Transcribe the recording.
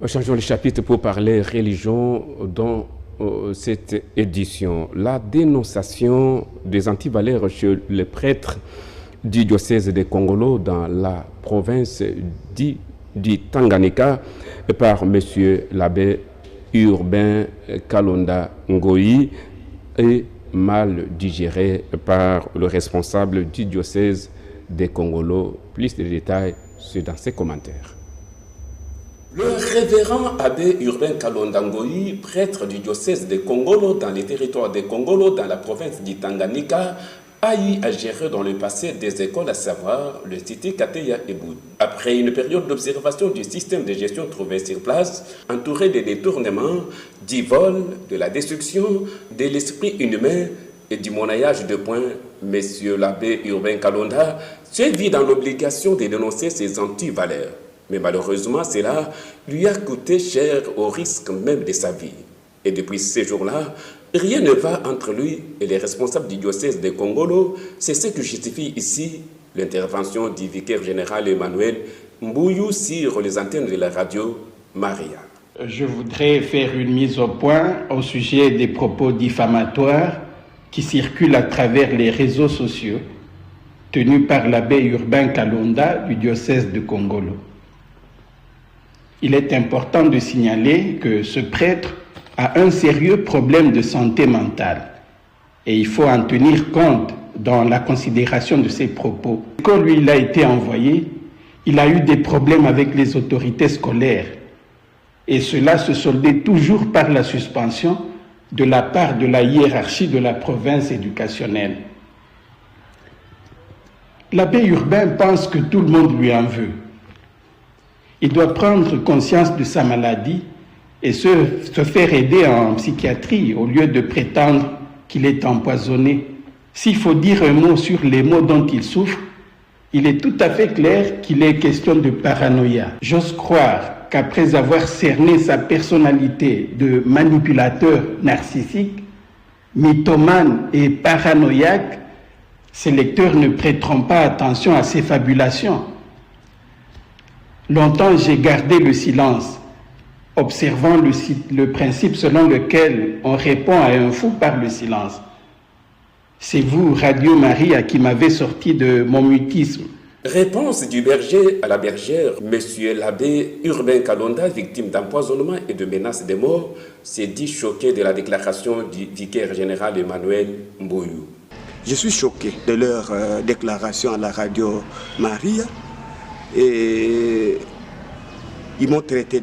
Changeons le chapitre pour parler religion dans cette édition. La dénonciation des antivaleurs chez les prêtres du diocèse de Kongolo dans la province du Tanganyika par M. l'abbé Urbain Kalonda Ngoyi est mal digérée par le responsable du diocèse de Kongolo. Plus de détails dans ses commentaires. Le révérend abbé Urbain Kalonda Ngoyi, prêtre du diocèse de Kongolo dans les territoires de Kongolo dans la province du Tanganyika, a eu à gérer dans le passé des écoles, à savoir le cité Kateya et Boud. Après une période d'observation du système de gestion trouvé sur place, entouré des détournements, du vol, de la destruction de l'esprit inhumain et du monnaillage de points, M. l'abbé Urbain Kalonda s'est vu dans l'obligation de dénoncer ces antivaleurs. Mais malheureusement, cela lui a coûté cher au risque même de sa vie. Et depuis ces jours-là, rien ne va entre lui et les responsables du diocèse de Kongolo. C'est ce qui justifie ici l'intervention du vicaire général Emmanuel Mbouyou sur les antennes de la radio Maria. Je voudrais faire une mise au point au sujet des propos diffamatoires qui circulent à travers les réseaux sociaux tenus par l'abbé Urbain Kalonda du diocèse de Kongolo. Il est important de signaler que ce prêtre a un sérieux problème de santé mentale et il faut en tenir compte dans la considération de ses propos. Quand lui il a été envoyé, il a eu des problèmes avec les autorités scolaires et cela se soldait toujours par la suspension de la part de la hiérarchie de la province éducationnelle. L'abbé Urbain pense que tout le monde lui en veut. Il doit prendre conscience de sa maladie et se faire aider en psychiatrie au lieu de prétendre qu'il est empoisonné. S'il faut dire un mot sur les maux dont il souffre, il est tout à fait clair qu'il est question de paranoïa. J'ose croire qu'après avoir cerné sa personnalité de manipulateur narcissique, mythomane et paranoïaque, ses lecteurs ne prêteront pas attention à ses fabulations. Longtemps, j'ai gardé le silence, observant le principe selon lequel on répond à un fou par le silence. C'est vous, Radio Maria, qui m'avez sorti de mon mutisme. Réponse du berger à la bergère, Monsieur l'abbé Urbain Kalonda, victime d'empoisonnement et de menaces de mort, s'est dit choqué de la déclaration du vicaire général Emmanuel Mbouyou. Je suis choqué de leur déclaration à la radio Maria et ils m'ont traité